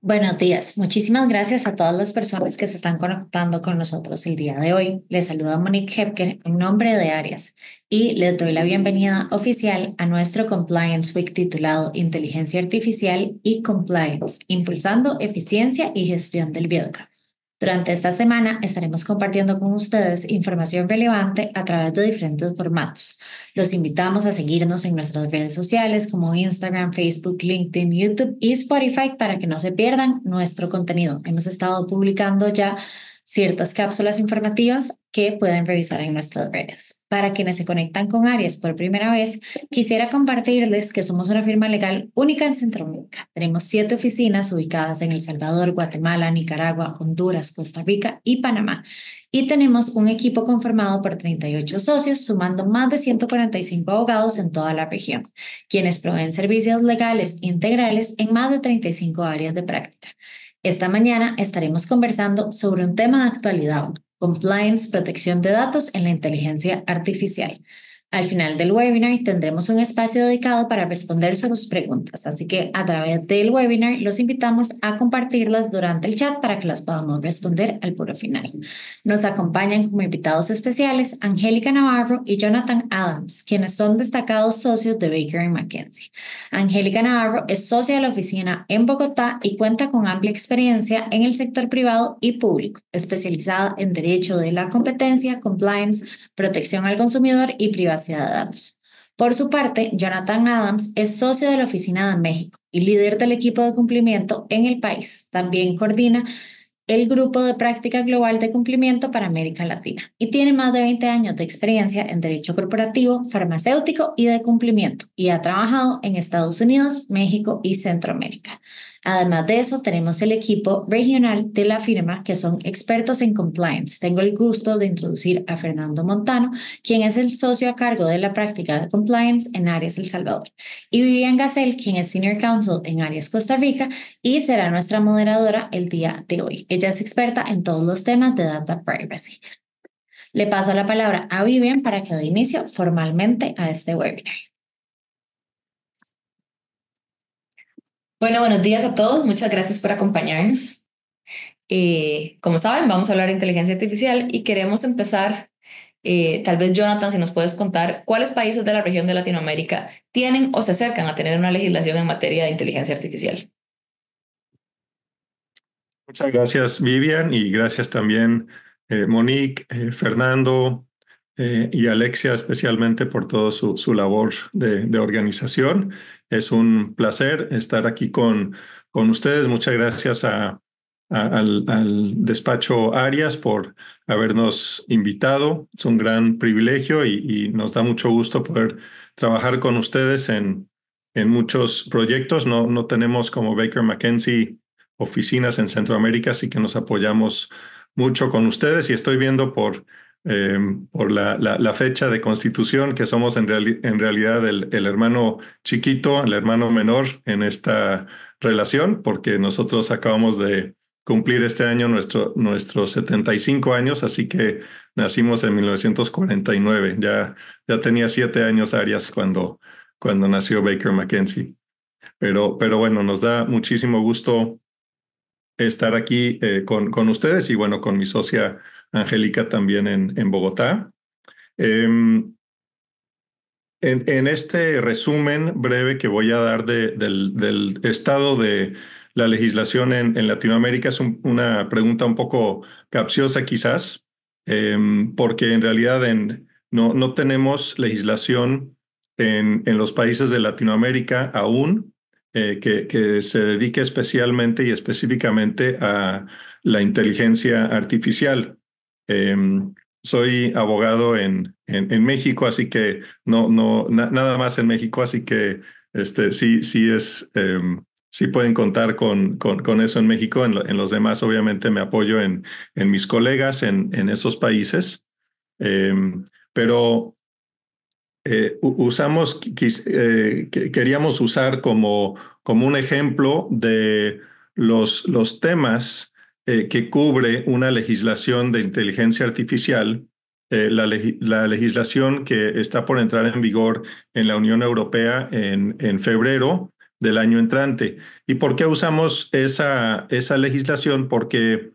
Buenos días. Muchísimas gracias a todas las personas que se están conectando con nosotros el día de hoy. Les saluda Monique Hepker en nombre de Arias y les doy la bienvenida oficial a nuestro Compliance Week titulado Inteligencia Artificial y Compliance, impulsando eficiencia y gestión del Biodca. Durante esta semana estaremos compartiendo con ustedes información relevante a través de diferentes formatos. Los invitamos a seguirnos en nuestras redes sociales como Instagram, Facebook, LinkedIn, YouTube y Spotify para que no se pierdan nuestro contenido. Hemos estado publicando ya ciertas cápsulas informativas que pueden revisar en nuestras redes. Para quienes se conectan con Arias por primera vez, quisiera compartirles que somos una firma legal única en Centroamérica. Tenemos 7 oficinas ubicadas en El Salvador, Guatemala, Nicaragua, Honduras, Costa Rica y Panamá. Y tenemos un equipo conformado por 38 socios, sumando más de 145 abogados en toda la región, quienes proveen servicios legales integrales en más de 35 áreas de práctica. Esta mañana estaremos conversando sobre un tema de actualidad: compliance, protección de datos en la inteligencia artificial. Al final del webinar tendremos un espacio dedicado para responder sus preguntas, así que a través del webinar los invitamos a compartirlas durante el chat para que las podamos responder al puro final. Nos acompañan como invitados especiales Angélica Navarro y Jonathan Adams, quienes son destacados socios de Baker McKenzie. Angélica Navarro es socia de la oficina en Bogotá y cuenta con amplia experiencia en el sector privado y público, especializada en derecho de la competencia, compliance, protección al consumidor y privacidad de datos. Por su parte, Jonathan Adams es socio de la oficina de México y líder del equipo de cumplimiento en el país. También coordina el Grupo de Práctica Global de Cumplimiento para América Latina y tiene más de 20 años de experiencia en derecho corporativo, farmacéutico y de cumplimiento y ha trabajado en Estados Unidos, México y Centroamérica. Además de eso, tenemos el equipo regional de la firma que son expertos en compliance. Tengo el gusto de introducir a Fernando Montano, quien es el socio a cargo de la práctica de compliance en Arias El Salvador, y Vivian Gacel, quien es Senior Counsel en Arias Costa Rica y será nuestra moderadora el día de hoy. Ella es experta en todos los temas de data privacy. Le paso la palabra a Vivian para que dé inicio formalmente a este webinar. Bueno, buenos días a todos. Muchas gracias por acompañarnos. Como saben, vamos a hablar de inteligencia artificial y queremos empezar, tal vez Jonathan, si nos puedes contar cuáles países de la región de Latinoamérica tienen o se acercan a tener una legislación en materia de inteligencia artificial. Muchas gracias, Vivian, y gracias también, Monique, Fernando y Alexia, especialmente por toda su labor de organización. Es un placer estar aquí con ustedes. Muchas gracias al despacho Arias por habernos invitado. Es un gran privilegio y nos da mucho gusto poder trabajar con ustedes en muchos proyectos. No tenemos como Baker McKenzie oficinas en Centroamérica, así que nos apoyamos mucho con ustedes y estoy viendo por la fecha de constitución que somos en realidad el hermano chiquito, el hermano menor en esta relación, porque nosotros acabamos de cumplir este año nuestros 75 años, así que nacimos en 1949. Ya tenía 7 años Arias cuando nació Baker McKenzie. Pero bueno, nos da muchísimo gusto estar aquí con ustedes y bueno, con mi socia Angélica también en Bogotá. En este resumen breve que voy a dar del estado de la legislación en Latinoamérica, es una pregunta un poco capciosa quizás, porque en realidad no tenemos legislación en los países de Latinoamérica aún que se dedique especialmente y específicamente a la inteligencia artificial. Soy abogado en México, así que nada más en México, así que sí pueden contar con eso en México. En los demás, obviamente, me apoyo en mis colegas en esos países. Pero queríamos usar como un ejemplo de los temas que cubre una legislación de inteligencia artificial, la legislación que está por entrar en vigor en la Unión Europea en febrero del año entrante. ¿Y por qué usamos esa legislación? Porque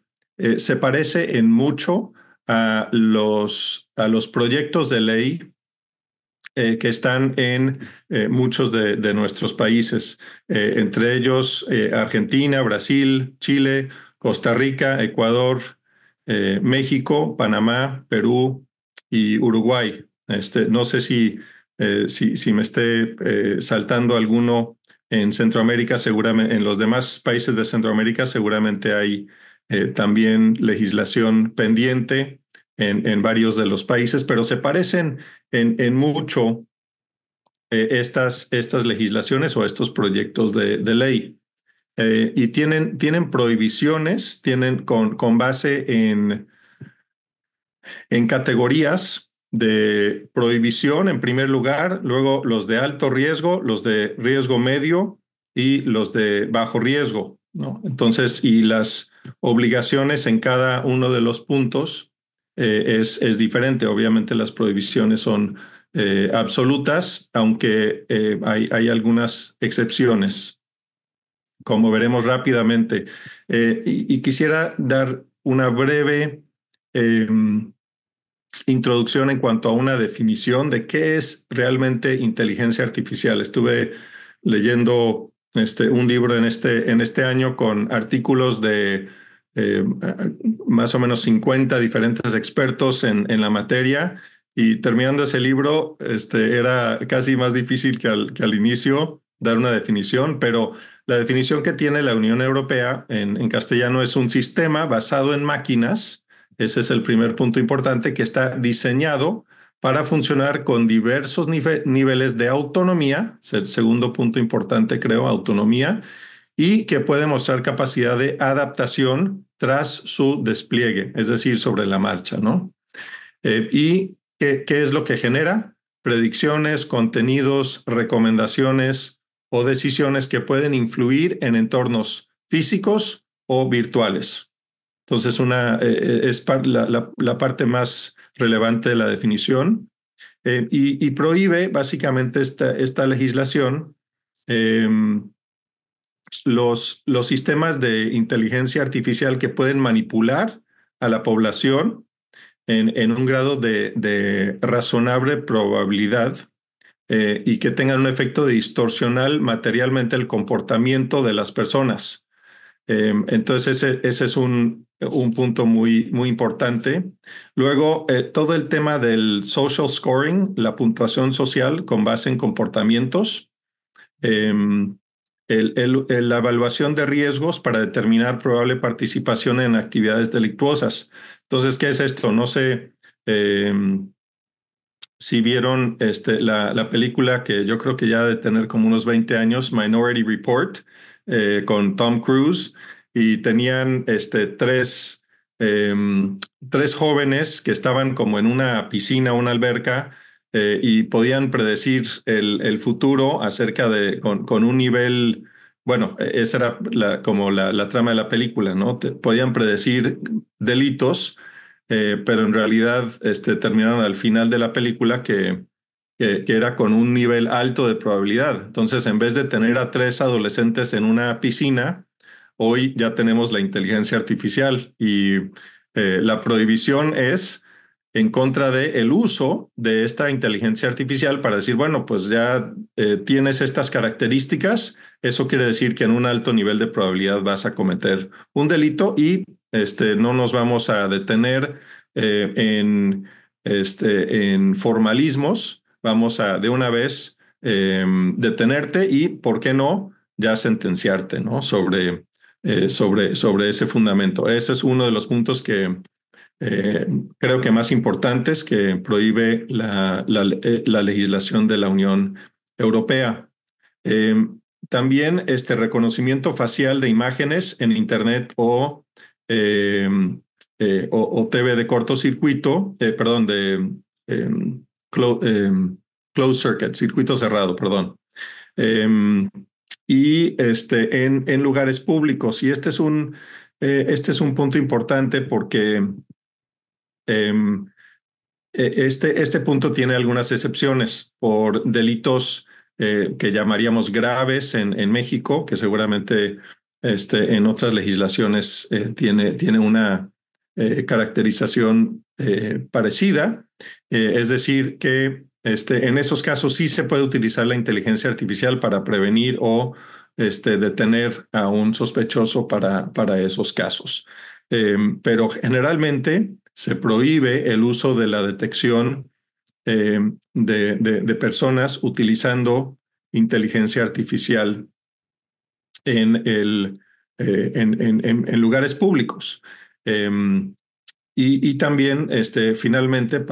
se parece en mucho a los proyectos de ley que están en muchos de nuestros países, entre ellos Argentina, Brasil, Chile, Costa Rica, Ecuador, México, Panamá, Perú y Uruguay. No sé si me esté saltando alguno en Centroamérica, seguramente en los demás países de Centroamérica seguramente hay también legislación pendiente en varios de los países, pero se parecen en mucho estas legislaciones o estos proyectos de ley. Y tienen prohibiciones, tienen con base en categorías de prohibición en primer lugar, luego los de alto riesgo, los de riesgo medio y los de bajo riesgo, ¿no? Entonces, y las obligaciones en cada uno de los puntos es diferente. Obviamente las prohibiciones son absolutas, aunque hay algunas excepciones, como veremos rápidamente. Y quisiera dar una breve introducción en cuanto a una definición de qué es realmente inteligencia artificial. Estuve leyendo un libro en este año con artículos de más o menos 50 diferentes expertos en la materia, y terminando ese libro era casi más difícil que al inicio dar una definición, pero la definición que tiene la Unión Europea en castellano es un sistema basado en máquinas. Ese es el primer punto importante, que está diseñado para funcionar con diversos niveles de autonomía. Es el segundo punto importante, creo, autonomía, y que puede mostrar capacidad de adaptación tras su despliegue, es decir, sobre la marcha, ¿no? ¿Y qué es lo que genera? Predicciones, contenidos, recomendaciones o decisiones que pueden influir en entornos físicos o virtuales. Entonces, es la parte más relevante de la definición, y prohíbe básicamente esta legislación eh, los sistemas de inteligencia artificial que pueden manipular a la población en un grado de razonable probabilidad, y que tengan un efecto de distorsionar materialmente el comportamiento de las personas. Entonces ese es un punto muy importante. Luego, todo el tema del social scoring, la puntuación social con base en comportamientos, la evaluación de riesgos para determinar probable participación en actividades delictuosas. Entonces, ¿qué es esto? No sé si vieron la película, que yo creo que ya de tener como unos 20 años, Minority Report, con Tom Cruise, y tenían tres jóvenes que estaban como en una piscina, una alberca, y podían predecir el futuro acerca con un nivel, bueno, esa era como la trama de la película, ¿no? Podían predecir delitos, pero en realidad terminaron al final de la película que era con un nivel alto de probabilidad. Entonces, en vez de tener a tres adolescentes en una piscina, hoy ya tenemos la inteligencia artificial, y la prohibición es en contra del uso de esta inteligencia artificial para decir, bueno, pues ya tienes estas características, eso quiere decir que en un alto nivel de probabilidad vas a cometer un delito, y no nos vamos a detener en formalismos. Vamos a de una vez detenerte y, ¿por qué no?, ya sentenciarte, ¿no? Sobre ese fundamento. Ese es uno de los puntos que creo que más importantes que prohíbe la legislación de la Unión Europea. Eh, También reconocimiento facial de imágenes en Internet eh, o TV de cortocircuito, perdón, de closed circuit, circuito cerrado, perdón. Y en lugares públicos. Y este es un punto importante porque este punto tiene algunas excepciones por delitos que llamaríamos graves en México, que seguramente en otras legislaciones tiene una caracterización parecida. Es decir, que en esos casos sí se puede utilizar la inteligencia artificial para prevenir o detener a un sospechoso para esos casos. Pero generalmente se prohíbe el uso de la detección de personas utilizando inteligencia artificial en, el, en lugares públicos. Y también, finalmente,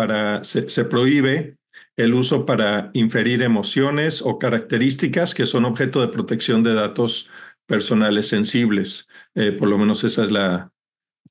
se prohíbe el uso para inferir emociones o características que son objeto de protección de datos personales sensibles. Por lo menos esa es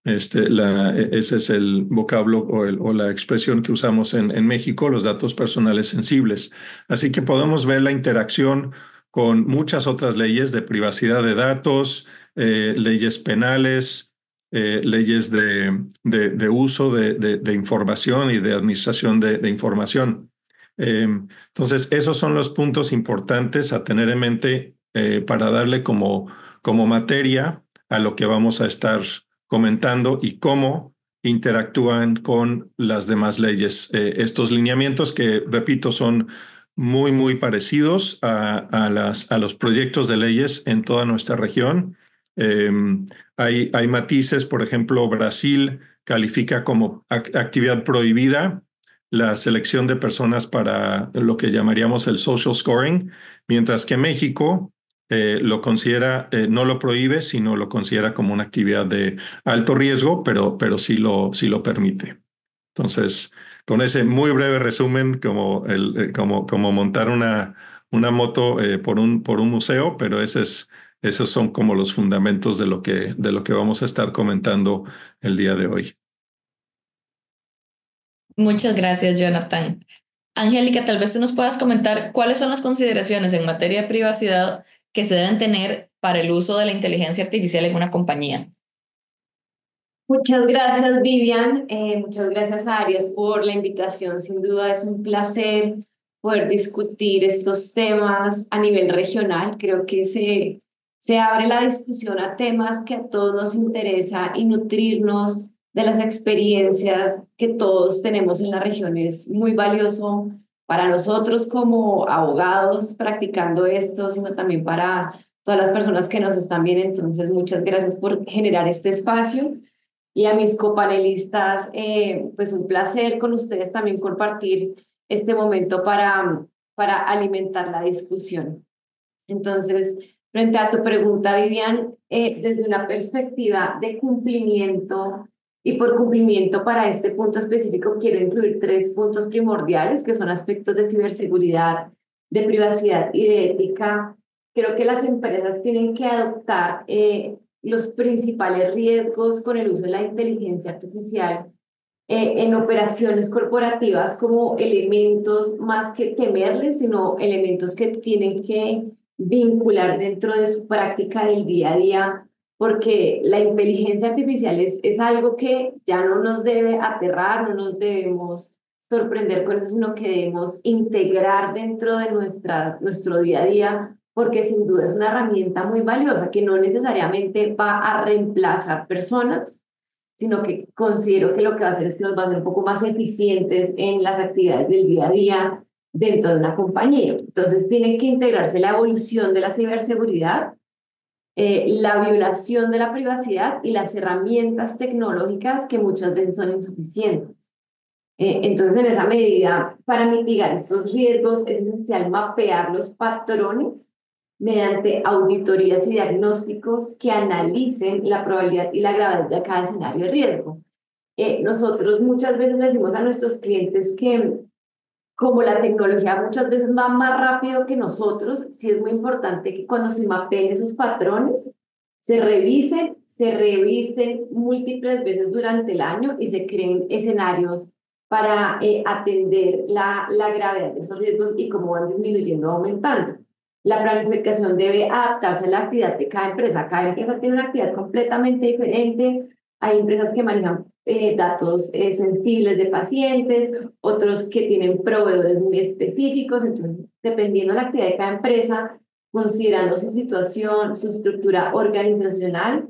ese es el vocablo o la expresión que usamos en México, los datos personales sensibles. Así que podemos ver la interacción con muchas otras leyes de privacidad de datos, leyes penales, leyes de uso de información y de administración de información. Entonces, esos son los puntos importantes a tener en mente para darle como materia a lo que vamos a estar comentando y cómo interactúan con las demás leyes. Estos lineamientos que, repito, son muy parecidos a los proyectos de leyes en toda nuestra región. Hay matices, por ejemplo, Brasil califica como actividad prohibida la selección de personas para lo que llamaríamos el social scoring, mientras que México lo considera, no lo prohíbe, sino lo considera como una actividad de alto riesgo, pero sí lo permite. Entonces, con ese muy breve resumen, como montar una moto por un museo, pero esos son como los fundamentos de lo que vamos a estar comentando el día de hoy. Muchas gracias, Jonathan. Angélica, tal vez tú nos puedas comentar cuáles son las consideraciones en materia de privacidad que se deben tener para el uso de la inteligencia artificial en una compañía. Muchas gracias, Vivian. Muchas gracias a Arias por la invitación. Sin duda es un placer poder discutir estos temas a nivel regional. Creo que se abre la discusión a temas que a todos nos interesa y nutrirnos de las experiencias que todos tenemos en la región es muy valioso para nosotros como abogados practicando esto, sino también para todas las personas que nos están viendo. Entonces, muchas gracias por generar este espacio. Y a mis copanelistas, pues un placer con ustedes también compartir este momento para alimentar la discusión. Entonces, frente a tu pregunta, Vivian, desde una perspectiva de cumplimiento y por cumplimiento para este punto específico, quiero incluir 3 puntos primordiales que son aspectos de ciberseguridad, de privacidad y de ética. Creo que las empresas tienen que adoptar los principales riesgos con el uso de la inteligencia artificial en operaciones corporativas como elementos más que temerles, sino elementos que tienen que vincular dentro de su práctica del día a día, porque la inteligencia artificial es algo que ya no nos debe aterrar, no nos debemos sorprender con eso, sino que debemos integrar dentro de nuestro día a día, porque sin duda es una herramienta muy valiosa que no necesariamente va a reemplazar personas, sino que considero que lo que va a hacer es que nos va a hacer un poco más eficientes en las actividades del día a día dentro de una compañía. Entonces tiene que integrarse la evolución de la ciberseguridad, la violación de la privacidad y las herramientas tecnológicas que muchas veces son insuficientes. Entonces, en esa medida, para mitigar estos riesgos es esencial mapear los patrones mediante auditorías y diagnósticos que analicen la probabilidad y la gravedad de cada escenario de riesgo. Nosotros muchas veces le decimos a nuestros clientes que como la tecnología muchas veces va más rápido que nosotros, sí es muy importante que cuando se mapeen esos patrones, se revisen múltiples veces durante el año y se creen escenarios para atender la gravedad de esos riesgos y cómo van disminuyendo o aumentando. La planificación debe adaptarse a la actividad de cada empresa. Cada empresa tiene una actividad completamente diferente. Hay empresas que manejan datos sensibles de pacientes, otros que tienen proveedores muy específicos. Entonces, dependiendo de la actividad de cada empresa, considerando su situación, su estructura organizacional,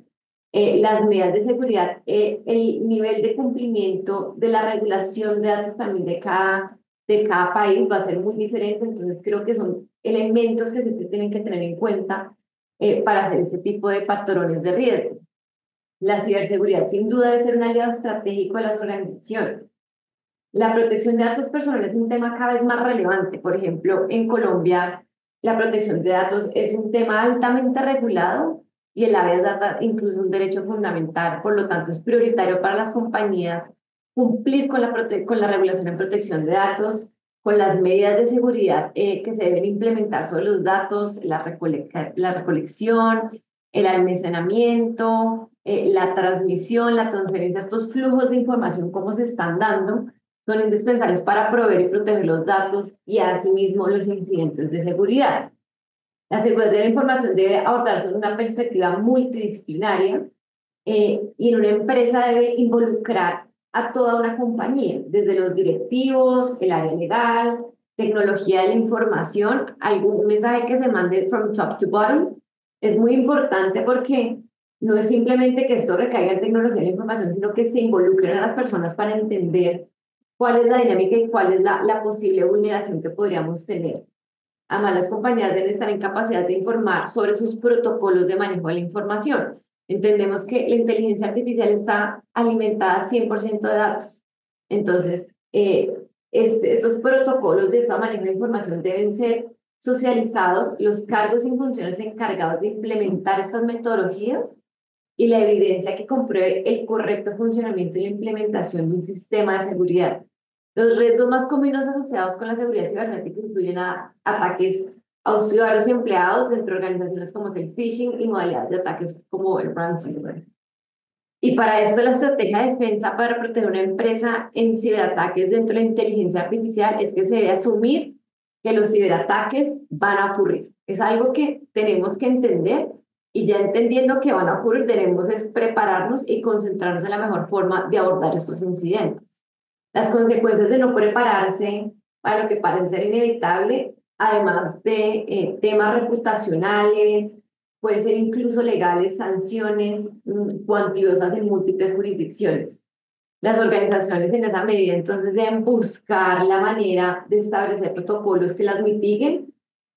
las medidas de seguridad, el nivel de cumplimiento de la regulación de datos también de cada país va a ser muy diferente. Entonces, creo que son elementos que se tienen que tener en cuenta para hacer este tipo de patrones de riesgo. La ciberseguridad sin duda debe ser un aliado estratégico de las organizaciones. La protección de datos personales es un tema cada vez más relevante. Por ejemplo, en Colombia, la protección de datos es un tema altamente regulado y el habeas data incluso un derecho fundamental. Por lo tanto, es prioritario para las compañías cumplir con la regulación en protección de datos, con las medidas de seguridad que se deben implementar sobre los datos, la recolección, el almacenamiento, la transmisión, la transferencia, estos flujos de información, cómo se están dando, son indispensables para proveer y proteger los datos y asimismo los incidentes de seguridad. La seguridad de la información debe abordarse desde una perspectiva multidisciplinaria y en una empresa debe involucrar a toda una compañía, desde los directivos, el área legal, tecnología de la información, algún mensaje que se mande from top to bottom. Es muy importante porque no es simplemente que esto recaiga en tecnología de la información, sino que se involucren a las personas para entender cuál es la dinámica y cuál es la posible vulneración que podríamos tener. Además, las compañías deben estar en capacidad de informar sobre sus protocolos de manejo de la información. Entendemos que la inteligencia artificial está alimentada 100% de datos. Entonces, estos protocolos de ese manejo de información deben ser socializados, los cargos y funciones encargados de implementar estas metodologías y la evidencia que compruebe el correcto funcionamiento y la implementación de un sistema de seguridad. Los riesgos más comunes asociados con la seguridad cibernética incluyen ataques a usuarios y empleados dentro de organizaciones como es el phishing y modalidades de ataques como el ransomware. Y para esto la estrategia de defensa para proteger una empresa en ciberataques dentro de la inteligencia artificial es que se debe asumir que los ciberataques van a ocurrir. Es algo que tenemos que entender y ya entendiendo que van a ocurrir debemos es prepararnos y concentrarnos en la mejor forma de abordar estos incidentes. Las consecuencias de no prepararse para lo que parece ser inevitable, además de temas reputacionales, puede ser incluso legales, sanciones cuantiosas en múltiples jurisdicciones. Las organizaciones en esa medida entonces deben buscar la manera de establecer protocolos que las mitiguen,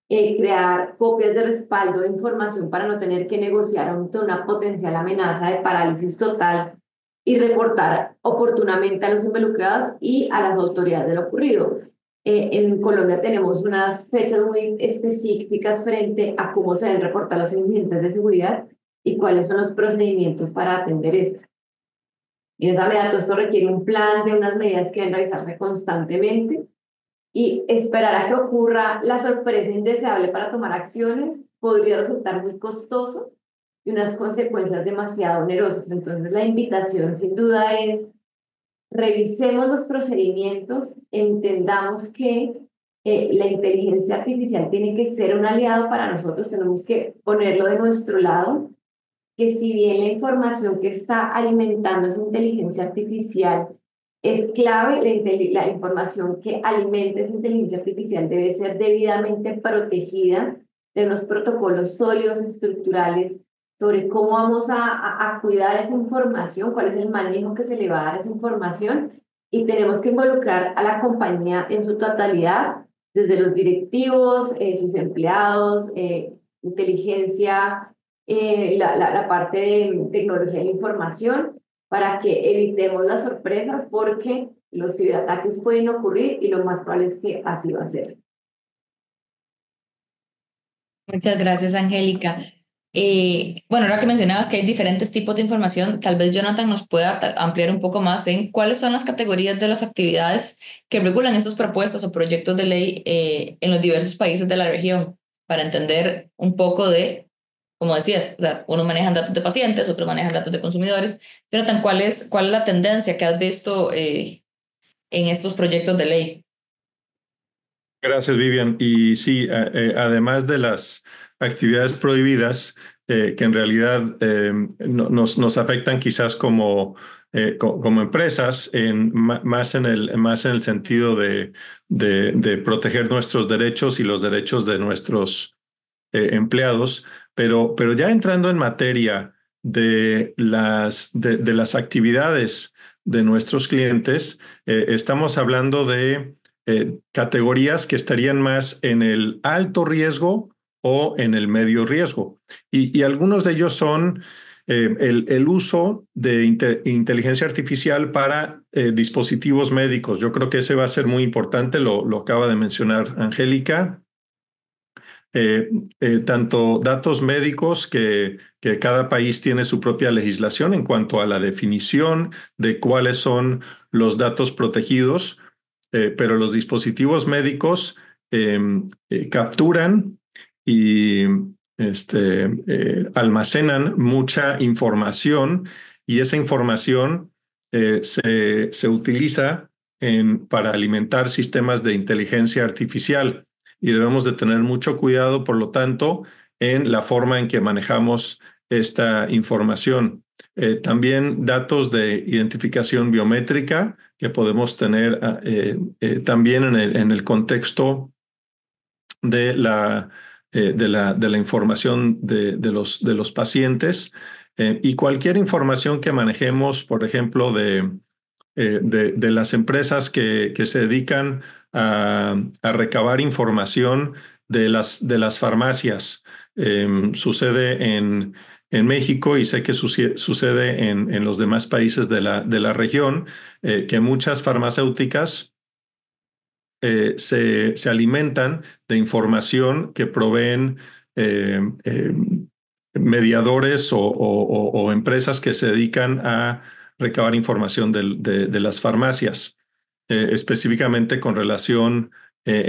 crear copias de respaldo de información para no tener que negociar ante una potencial amenaza de parálisis total y reportar oportunamente a los involucrados y a las autoridades de lo ocurrido. En Colombia tenemos unas fechas muy específicas frente a cómo se deben reportar los incidentes de seguridad y cuáles son los procedimientos para atender esto. Y en esa medida todo esto requiere un plan de unas medidas que deben realizarse constantemente y esperar a que ocurra la sorpresa indeseable para tomar acciones podría resultar muy costoso y unas consecuencias demasiado onerosas. Entonces la invitación sin duda es revisemos los procedimientos, entendamos que la inteligencia artificial tiene que ser un aliado para nosotros, tenemos que ponerlo de nuestro lado, que si bien la información que está alimentando esa inteligencia artificial es clave, la información que alimenta esa inteligencia artificial debe ser debidamente protegida de unos protocolos sólidos, estructurales, sobre cómo vamos a cuidar esa información, cuál es el manejo que se le va a dar a esa información, y tenemos que involucrar a la compañía en su totalidad, desde los directivos, sus empleados, inteligencia, la parte de tecnología de la información, para que evitemos las sorpresas, porque los ciberataques pueden ocurrir y lo más probable es que así va a ser. Muchas gracias, Angélica. Bueno, ahora que mencionabas que hay diferentes tipos de información, tal vez Jonathan nos pueda ampliar un poco más en cuáles son las categorías de las actividades que regulan estos propuestos o proyectos de ley en los diversos países de la región, para entender un poco de, como decías, o sea, unos manejan datos de pacientes, otros manejan datos de consumidores. Jonathan, ¿cuál es la tendencia que has visto en estos proyectos de ley? Gracias, Vivian. Y sí, además de las actividades prohibidas, que en realidad nos afectan quizás como empresas, más en el sentido de proteger nuestros derechos y los derechos de nuestros empleados, pero ya entrando en materia de las actividades de nuestros clientes, estamos hablando de categorías que estarían más en el alto riesgo o en el medio riesgo. Y algunos de ellos son el uso de inteligencia artificial para dispositivos médicos. Yo creo que ese va a ser muy importante, lo acaba de mencionar Angélica. eh, Tanto datos médicos que cada país tiene su propia legislación en cuanto a la definición de cuáles son los datos protegidos, pero los dispositivos médicos eh, capturan y almacenan mucha información y esa información se utiliza para alimentar sistemas de inteligencia artificial y debemos de tener mucho cuidado, por lo tanto, en la forma en que manejamos esta información. También datos de identificación biométrica que podemos tener también en el contexto de de la información de los pacientes y cualquier información que manejemos, por ejemplo, de las empresas que se dedican a recabar información de las farmacias. Sucede en México y sé que sucede en los demás países de la región, que muchas farmacéuticas se alimentan de información que proveen eh, eh, mediadores o empresas que se dedican a recabar información de las farmacias, específicamente en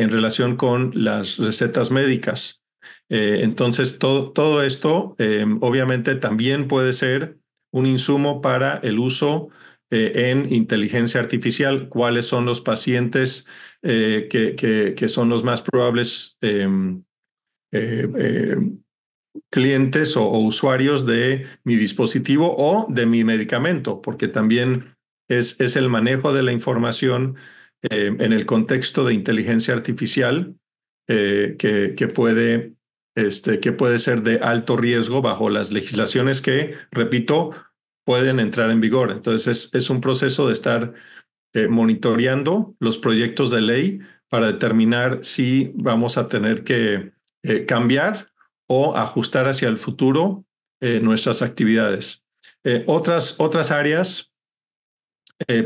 relación con las recetas médicas. Entonces, todo esto obviamente también puede ser un insumo para el uso en inteligencia artificial. ¿Cuáles son los pacientes que son los más probables eh, eh, clientes o usuarios de mi dispositivo o de mi medicamento? Porque también es el manejo de la información en el contexto de inteligencia artificial que puede ser de alto riesgo bajo las legislaciones que, repito, pueden entrar en vigor. Entonces es un proceso de estar monitoreando los proyectos de ley para determinar si vamos a tener que cambiar o ajustar hacia el futuro nuestras actividades. Otras áreas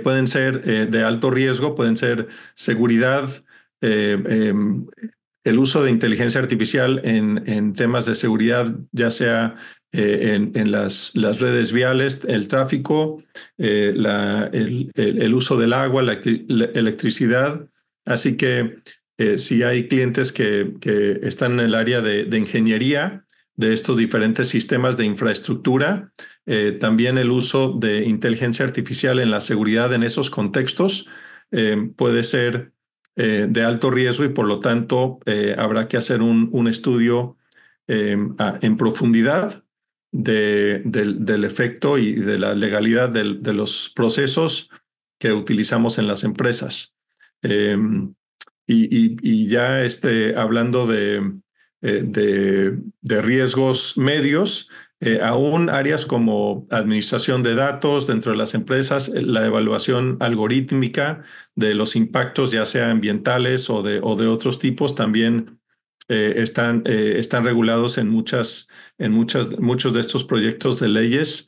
pueden ser de alto riesgo, pueden ser seguridad, eh, eh, el uso de inteligencia artificial en temas de seguridad, ya sea en las redes viales, el tráfico, el uso del agua, la electricidad. Así que si hay clientes que están en el área de ingeniería de estos diferentes sistemas de infraestructura, también el uso de inteligencia artificial en la seguridad en esos contextos puede ser de alto riesgo y por lo tanto habrá que hacer un estudio en profundidad del efecto y de la legalidad de los procesos que utilizamos en las empresas. Y ya hablando de riesgos medios, aún áreas como administración de datos dentro de las empresas, la evaluación algorítmica de los impactos, ya sea ambientales o de otros tipos, también están regulados en muchos de estos proyectos de leyes,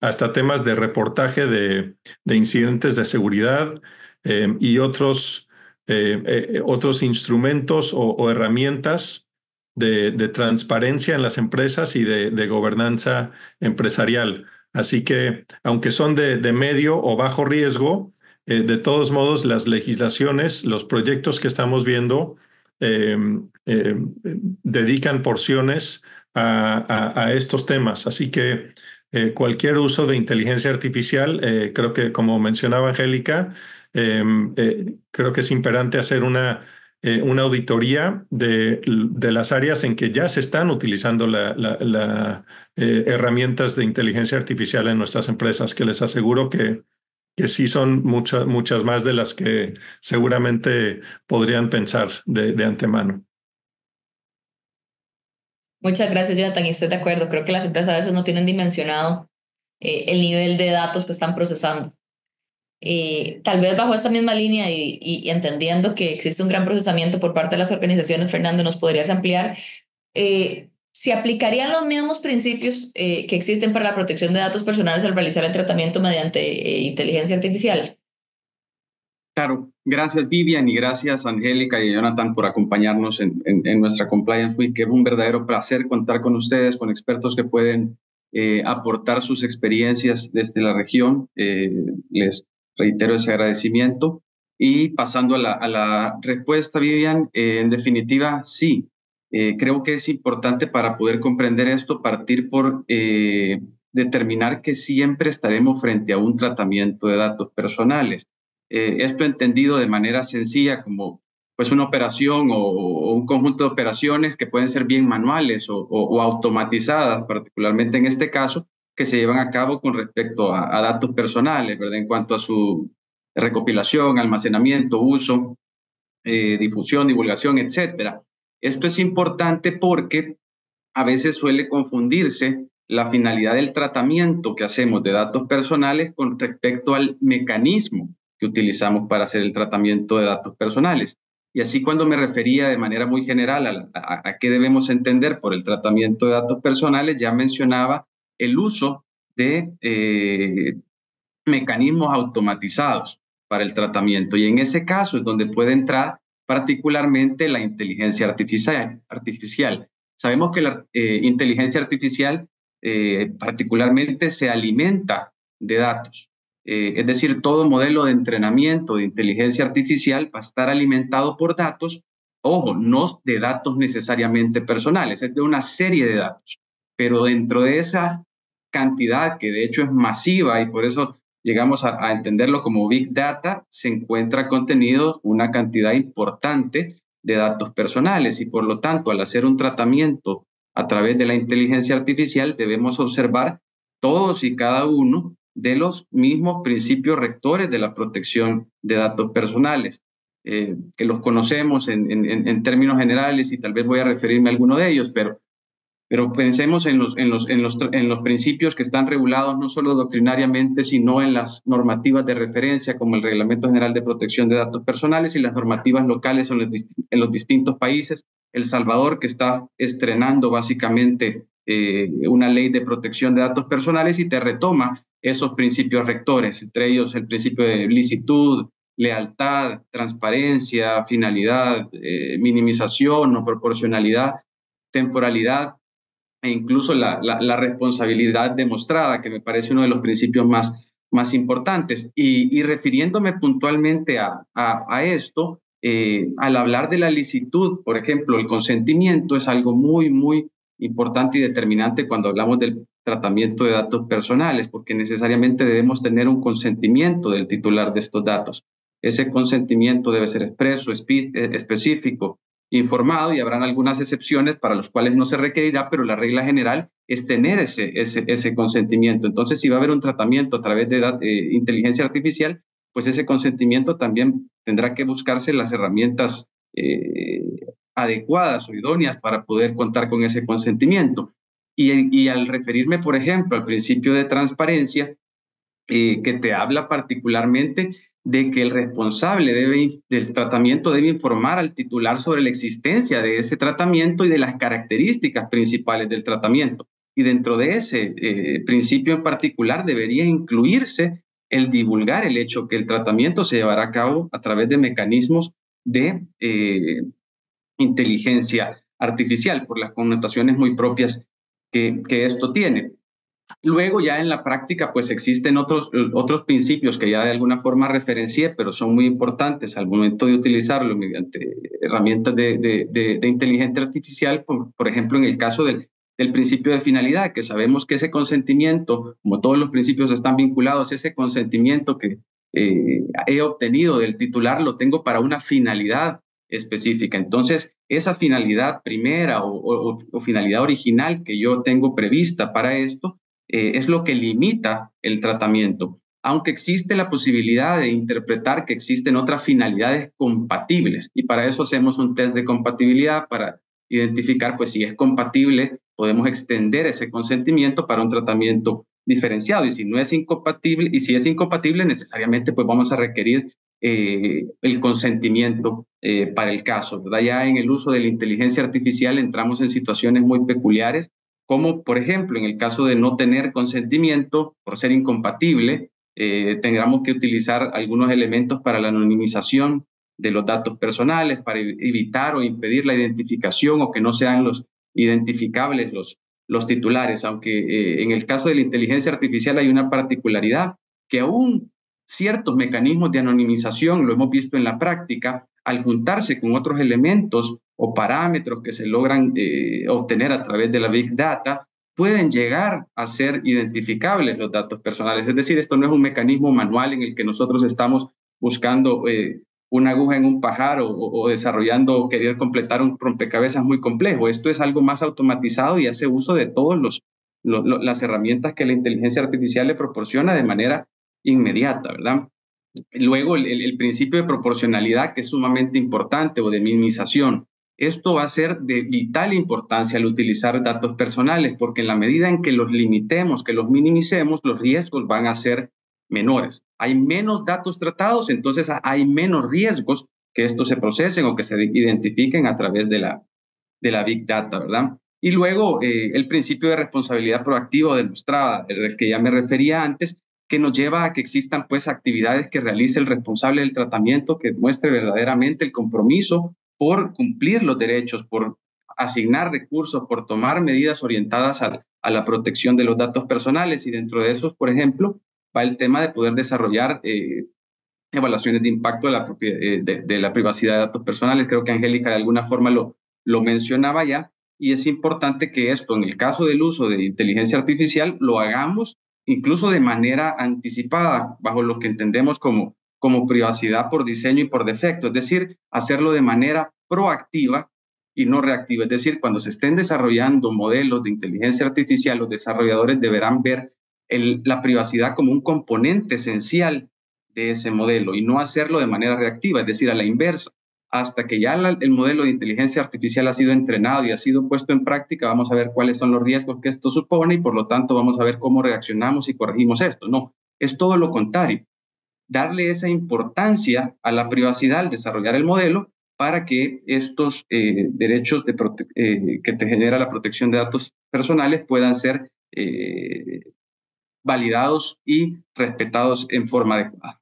hasta temas de reportaje de incidentes de seguridad y otros instrumentos o herramientas de transparencia en las empresas y de gobernanza empresarial. Así que, aunque son de medio o bajo riesgo, de todos modos, las legislaciones, los proyectos que estamos viendo, eh, eh, dedican porciones a estos temas. Así que cualquier uso de inteligencia artificial, creo que como mencionaba Angélica, creo que es imperante hacer una auditoría de las áreas en que ya se están utilizando herramientas de inteligencia artificial en nuestras empresas, que les aseguro que sí son muchas más de las que seguramente podrían pensar de antemano. Muchas gracias, Jonathan, y estoy de acuerdo. Creo que las empresas a veces no tienen dimensionado el nivel de datos que están procesando. Tal vez bajo esta misma línea y entendiendo que existe un gran procesamiento por parte de las organizaciones, Fernando, ¿nos podrías ampliar si aplicarían los mismos principios que existen para la protección de datos personales al realizar el tratamiento mediante inteligencia artificial? Claro, gracias Vivian y gracias Angélica y Jonathan por acompañarnos en nuestra Compliance Week, que es un verdadero placer contar con ustedes, con expertos que pueden aportar sus experiencias desde la región. Les reitero ese agradecimiento. Y pasando a la respuesta, Vivian, en definitiva, sí. Creo que es importante para poder comprender esto partir por determinar que siempre estaremos frente a un tratamiento de datos personales. Esto entendido de manera sencilla como pues una operación o un conjunto de operaciones que pueden ser bien manuales o automatizadas, particularmente en este caso, que se llevan a cabo con respecto a datos personales, ¿verdad? En cuanto a su recopilación, almacenamiento, uso, difusión, divulgación, etcétera. Esto es importante porque a veces suele confundirse la finalidad del tratamiento que hacemos de datos personales con respecto al mecanismo que utilizamos para hacer el tratamiento de datos personales. Y así cuando me refería de manera muy general a qué debemos entender por el tratamiento de datos personales, ya mencionaba el uso de mecanismos automatizados para el tratamiento. Y en ese caso es donde puede entrar particularmente la inteligencia artificial. Sabemos que la inteligencia artificial particularmente se alimenta de datos. Es decir, todo modelo de entrenamiento de inteligencia artificial va a estar alimentado por datos, ojo, no de datos necesariamente personales, es de una serie de datos. Pero dentro de esa cantidad, que de hecho es masiva y por eso llegamos a entenderlo como Big Data, se encuentra contenido una cantidad importante de datos personales y por lo tanto al hacer un tratamiento a través de la inteligencia artificial debemos observar todos y cada uno de los mismos principios rectores de la protección de datos personales, que los conocemos en términos generales y tal vez voy a referirme a alguno de ellos, pero pensemos en los principios que están regulados no solo doctrinariamente, sino en las normativas de referencia, como el Reglamento General de Protección de Datos Personales y las normativas locales en los distintos países. El Salvador, que está estrenando básicamente una ley de protección de datos personales y te retoma esos principios rectores, entre ellos el principio de licitud, lealtad, transparencia, finalidad, minimización o proporcionalidad, temporalidad, e incluso la responsabilidad demostrada, que me parece uno de los principios más importantes. Y refiriéndome puntualmente a esto, al hablar de la licitud, por ejemplo, el consentimiento es algo muy, muy importante y determinante cuando hablamos del tratamiento de datos personales, porque necesariamente debemos tener un consentimiento del titular de estos datos. Ese consentimiento debe ser expreso, específico, informado, y habrán algunas excepciones para las cuales no se requerirá, pero la regla general es tener ese consentimiento. Entonces, si va a haber un tratamiento a través de inteligencia artificial, pues ese consentimiento también tendrá que buscarse las herramientas adecuadas o idóneas para poder contar con ese consentimiento. Y al referirme, por ejemplo, al principio de transparencia, que te habla particularmente de que el responsable del tratamiento debe informar al titular sobre la existencia de ese tratamiento y de las características principales del tratamiento. Y dentro de ese principio en particular debería incluirse el divulgar el hecho que el tratamiento se llevará a cabo a través de mecanismos de inteligencia artificial, por las connotaciones muy propias que esto tiene. Luego ya en la práctica pues existen otros principios que ya de alguna forma referencié, pero son muy importantes al momento de utilizarlo mediante herramientas de inteligencia artificial, por ejemplo en el caso del principio de finalidad, que sabemos que ese consentimiento, como todos los principios están vinculados, ese consentimiento que he obtenido del titular lo tengo para una finalidad específica. Entonces, esa finalidad primera o finalidad original que yo tengo prevista para esto es lo que limita el tratamiento, aunque existe la posibilidad de interpretar que existen otras finalidades compatibles, y para eso hacemos un test de compatibilidad para identificar, pues, si es compatible, podemos extender ese consentimiento para un tratamiento diferenciado, y si no es incompatible, y si es incompatible, necesariamente pues vamos a requerir el consentimiento para el caso, ¿verdad? Ya en el uso de la inteligencia artificial entramos en situaciones muy peculiares, como por ejemplo en el caso de no tener consentimiento por ser incompatible, tendremos que utilizar algunos elementos para la anonimización de los datos personales, para evitar o impedir la identificación o que no sean los identificables los titulares, aunque en el caso de la inteligencia artificial hay una particularidad, que aún ciertos mecanismos de anonimización, lo hemos visto en la práctica, al juntarse con otros elementos o parámetros que se logran obtener a través de la Big Data, pueden llegar a ser identificables los datos personales. Es decir, esto no es un mecanismo manual en el que nosotros estamos buscando una aguja en un pajar o desarrollando, querer completar un rompecabezas muy complejo. Esto es algo más automatizado y hace uso de todas las herramientas que la inteligencia artificial le proporciona de manera inmediata, ¿verdad? Luego, el principio de proporcionalidad, que es sumamente importante, o de minimización. Esto va a ser de vital importancia al utilizar datos personales, porque en la medida en que los limitemos, que los minimicemos, los riesgos van a ser menores. Hay menos datos tratados, entonces hay menos riesgos que estos se procesen o que se identifiquen a través de la Big Data, ¿verdad? Y luego el principio de responsabilidad proactiva o demostrada, del que ya me refería antes, que nos lleva a que existan pues actividades que realice el responsable del tratamiento, que muestre verdaderamente el compromiso por cumplir los derechos, por asignar recursos, por tomar medidas orientadas a la protección de los datos personales. Y dentro de esos, por ejemplo, va el tema de poder desarrollar evaluaciones de impacto de la privacidad de datos personales. Creo que Angélica de alguna forma lo mencionaba ya, y es importante que esto, en el caso del uso de inteligencia artificial, lo hagamos incluso de manera anticipada, bajo lo que entendemos como privacidad por diseño y por defecto, es decir, hacerlo de manera proactiva y no reactiva. Es decir, cuando se estén desarrollando modelos de inteligencia artificial, los desarrolladores deberán ver la privacidad como un componente esencial de ese modelo y no hacerlo de manera reactiva, es decir, a la inversa. Hasta que ya el modelo de inteligencia artificial ha sido entrenado y ha sido puesto en práctica, vamos a ver cuáles son los riesgos que esto supone y por lo tanto vamos a ver cómo reaccionamos y corregimos esto. No, es todo lo contrario. Darle esa importancia a la privacidad al desarrollar el modelo para que estos derechos que te genera la protección de datos personales puedan ser validados y respetados en forma adecuada.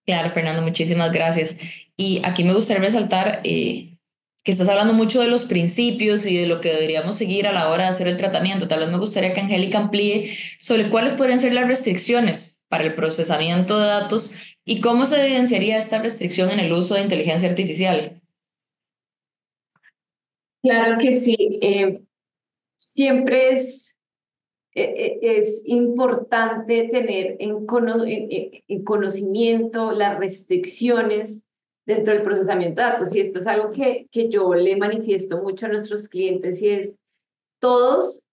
Claro, Fernando, muchísimas gracias. Y aquí me gustaría resaltar que estás hablando mucho de los principios y de lo que deberíamos seguir a la hora de hacer el tratamiento. Tal vez me gustaría que Angélica amplíe sobre cuáles podrían ser las restricciones para el procesamiento de datos y cómo se evidenciaría esta restricción en el uso de inteligencia artificial. Claro que sí. Siempre es importante tener en conocimiento las restricciones dentro del procesamiento de datos. Y esto es algo que yo le manifiesto mucho a nuestros clientes, y es todos,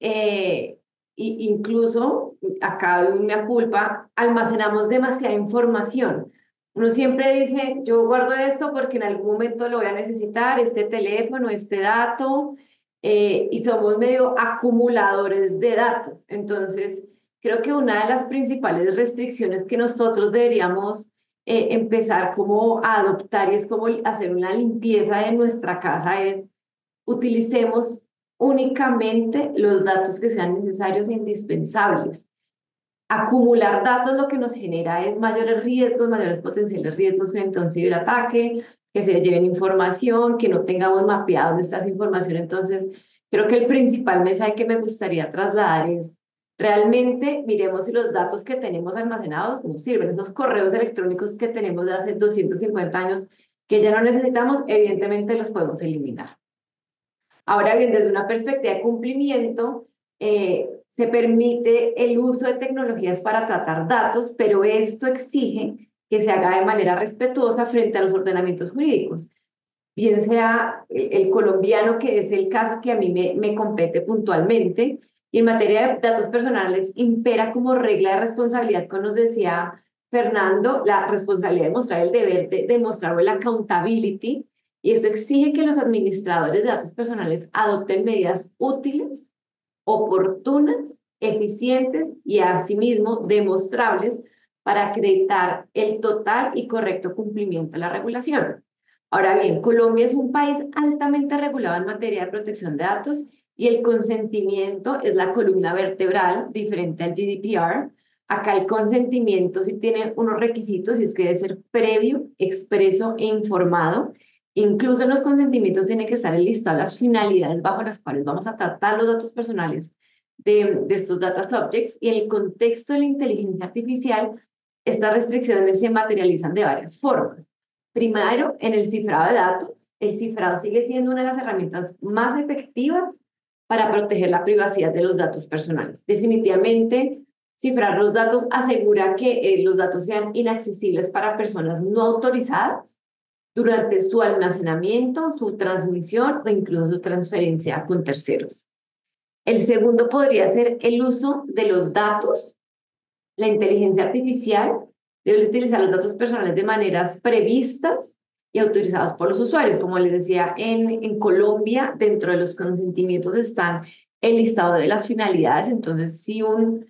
incluso acá de una culpa, almacenamos demasiada información. Uno siempre dice, yo guardo esto porque en algún momento lo voy a necesitar, este teléfono, este dato, y somos medio acumuladores de datos. Entonces, creo que una de las principales restricciones que nosotros deberíamos empezar como a adoptar, y es como hacer una limpieza de nuestra casa, es utilicemos únicamente los datos que sean necesarios e indispensables. Acumular datos lo que nos genera es mayores riesgos, mayores potenciales riesgos frente a un ciberataque, que se lleven información, que no tengamos mapeado dónde está esa información. Entonces, creo que el principal mensaje que me gustaría trasladar es, realmente miremos si los datos que tenemos almacenados nos sirven. Esos correos electrónicos que tenemos de hace 250 años que ya no necesitamos, evidentemente los podemos eliminar. Ahora bien, desde una perspectiva de cumplimiento, se permite el uso de tecnologías para tratar datos, pero esto exige que se haga de manera respetuosa frente a los ordenamientos jurídicos. Bien sea el colombiano, que es el caso que a mí me compete puntualmente, y en materia de datos personales impera como regla de responsabilidad, como nos decía Fernando, la responsabilidad de mostrar el deber de demostrar el accountability, y eso exige que los administradores de datos personales adopten medidas útiles, oportunas, eficientes y asimismo demostrables para acreditar el total y correcto cumplimiento de la regulación. Ahora bien, Colombia es un país altamente regulado en materia de protección de datos y el consentimiento es la columna vertebral, diferente al GDPR. Acá el consentimiento sí tiene unos requisitos y es que debe ser previo, expreso e informado. Incluso en los consentimientos tiene que estar enlistadas las finalidades bajo las cuales vamos a tratar los datos personales de estos data subjects, y en el contexto de la inteligencia artificial, estas restricciones se materializan de varias formas. Primero, en el cifrado de datos. El cifrado sigue siendo una de las herramientas más efectivas para proteger la privacidad de los datos personales. Definitivamente, cifrar los datos asegura que los datos sean inaccesibles para personas no autorizadas durante su almacenamiento, su transmisión o incluso su transferencia con terceros. El segundo podría ser el uso de los datos. La inteligencia artificial debe utilizar los datos personales de maneras previstas y autorizadas por los usuarios. Como les decía, en Colombia, dentro de los consentimientos están el listado de las finalidades. Entonces, si un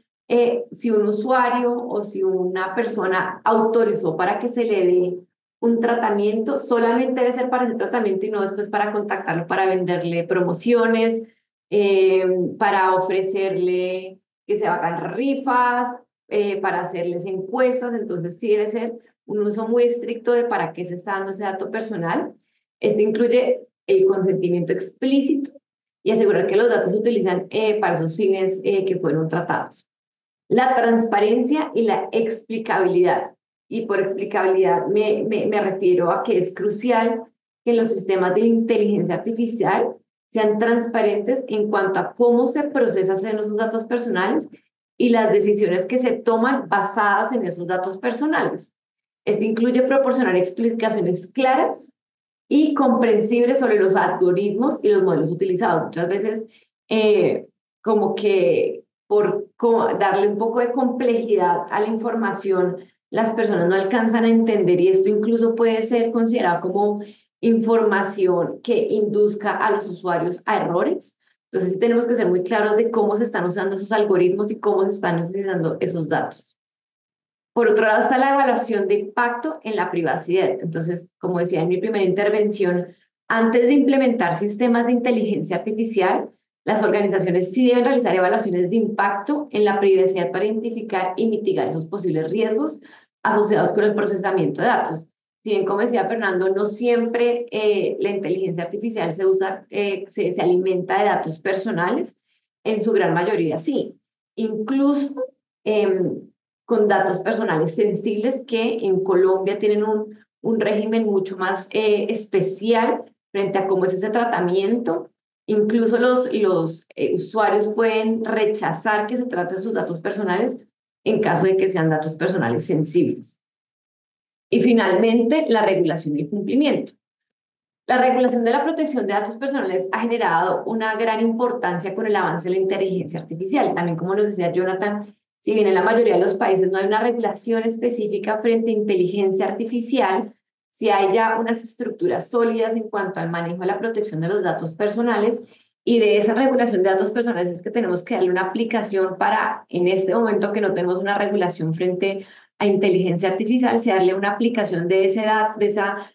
usuario o si una persona autorizó para que se le dé un tratamiento, solamente debe ser para ese tratamiento y no después para contactarlo, para venderle promociones, para ofrecerle que se hagan rifas, para hacerles encuestas. Entonces sí debe ser un uso muy estricto de para qué se está dando ese dato personal. Esto incluye el consentimiento explícito y asegurar que los datos se utilizan para esos fines que fueron tratados. La transparencia y la explicabilidad. Y por explicabilidad me refiero a que es crucial que los sistemas de inteligencia artificial sean transparentes en cuanto a cómo se procesan esos datos personales y las decisiones que se toman basadas en esos datos personales. Esto incluye proporcionar explicaciones claras y comprensibles sobre los algoritmos y los modelos utilizados. Muchas veces, como que por darle un poco de complejidad a la información, las personas no alcanzan a entender, y esto incluso puede ser considerado como información que induzca a los usuarios a errores. Entonces, sí tenemos que ser muy claros de cómo se están usando esos algoritmos y cómo se están utilizando esos datos. Por otro lado está la evaluación de impacto en la privacidad. Entonces, como decía en mi primera intervención, antes de implementar sistemas de inteligencia artificial, las organizaciones sí deben realizar evaluaciones de impacto en la privacidad para identificar y mitigar esos posibles riesgos asociados con el procesamiento de datos. Si bien, como decía Fernando, no siempre la inteligencia artificial se alimenta de datos personales, en su gran mayoría sí. Incluso con datos personales sensibles que en Colombia tienen un régimen mucho más especial frente a cómo es ese tratamiento. Incluso los usuarios pueden rechazar que se trate de sus datos personales en caso de que sean datos personales sensibles. Y finalmente, la regulación y el cumplimiento. La regulación de la protección de datos personales ha generado una gran importancia con el avance de la inteligencia artificial. También, como nos decía Jonathan, si bien en la mayoría de los países no hay una regulación específica frente a inteligencia artificial, sí hay ya unas estructuras sólidas en cuanto al manejo de la protección de los datos personales, y de esa regulación de datos personales es que tenemos que darle una aplicación para, en este momento que no tenemos una regulación frente a inteligencia artificial, se darle una aplicación de esa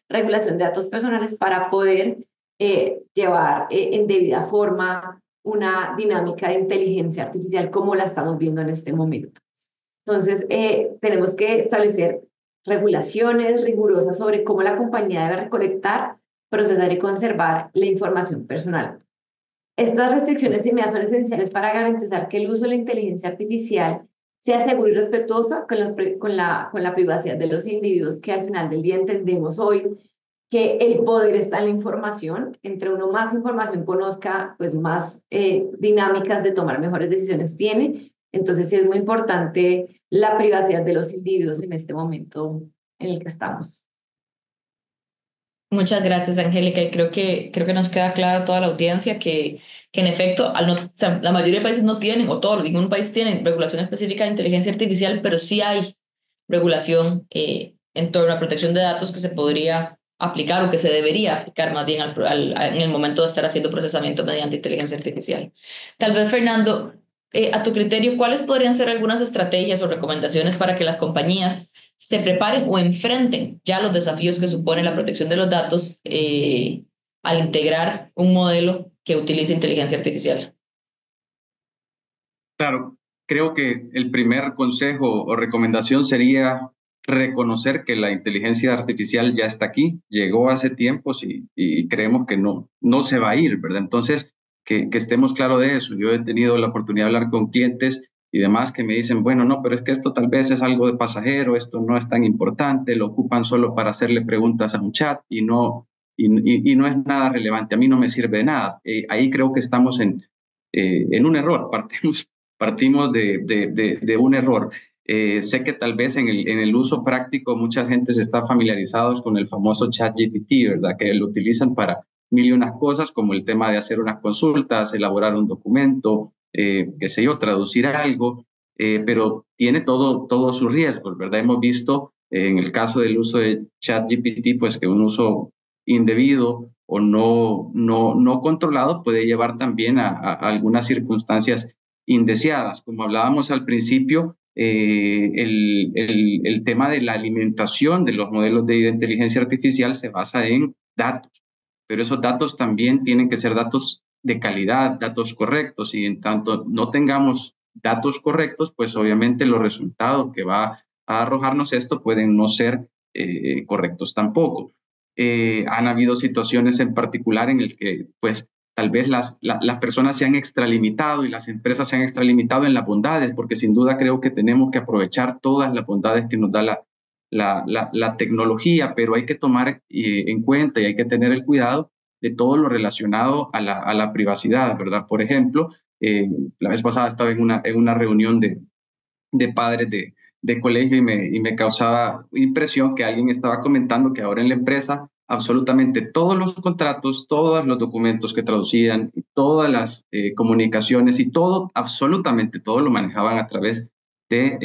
regulación de datos personales para poder llevar en debida forma una dinámica de inteligencia artificial como la estamos viendo en este momento. Entonces, tenemos que establecer regulaciones rigurosas sobre cómo la compañía debe recolectar, procesar y conservar la información personal. Estas restricciones y medidas son esenciales para garantizar que el uso de la inteligencia artificial sea seguro y respetuoso con la privacidad de los individuos, que al final del día entendemos hoy que el poder está en la información. Entre uno más información conozca, pues más dinámicas de tomar mejores decisiones tiene. Entonces sí es muy importante la privacidad de los individuos en este momento en el que estamos. Muchas gracias, Angélica, y creo que nos queda claro a toda la audiencia que en efecto, o sea, la mayoría de países no tienen, o todos, ningún país tiene regulación específica de inteligencia artificial, pero sí hay regulación en torno a protección de datos que se podría aplicar o que se debería aplicar más bien en el momento de estar haciendo procesamiento mediante inteligencia artificial. Tal vez, Fernando, a tu criterio, ¿cuáles podrían ser algunas estrategias o recomendaciones para que las compañías se preparen o enfrenten ya los desafíos que supone la protección de los datos al integrar un modelo que utilice inteligencia artificial? Claro, creo que el primer consejo o recomendación sería reconocer que la inteligencia artificial ya está aquí, llegó hace tiempos y creemos que no se va a ir, ¿verdad? Entonces, que estemos claros de eso. Yo he tenido la oportunidad de hablar con clientes y demás que me dicen, bueno, no, pero es que esto tal vez es algo de pasajero, esto no es tan importante, lo ocupan solo para hacerle preguntas a un chat y no es nada relevante, a mí no me sirve de nada. Ahí creo que estamos en un error, partimos de un error. Sé que tal vez en el uso práctico mucha gente se está familiarizados con el famoso ChatGPT, ¿verdad? Que lo utilizan para mil y unas cosas, como el tema de hacer unas consultas, elaborar un documento, qué sé yo, traducir algo, pero tiene todos sus riesgos, ¿verdad? Hemos visto en el caso del uso de ChatGPT, pues que un uso indebido o no controlado puede llevar también a algunas circunstancias indeseadas. Como hablábamos al principio, el tema de la alimentación de los modelos de inteligencia artificial se basa en datos, pero esos datos también tienen que ser datos de calidad, datos correctos, y en tanto no tengamos datos correctos, pues obviamente los resultados que va a arrojarnos esto pueden no ser correctos tampoco. Han habido situaciones en particular en el que pues tal vez las personas se han extralimitado y las empresas se han extralimitado en las bondades, porque sin duda creo que tenemos que aprovechar todas las bondades que nos da la tecnología, pero hay que tomar en cuenta y hay que tener el cuidado de todo lo relacionado a la privacidad, ¿verdad? Por ejemplo, la vez pasada estaba en una reunión de padres de colegio y me causaba impresión que alguien estaba comentando que ahora en la empresa absolutamente todos los contratos, todos los documentos que traducían, todas las comunicaciones y todo, absolutamente todo lo manejaban a través de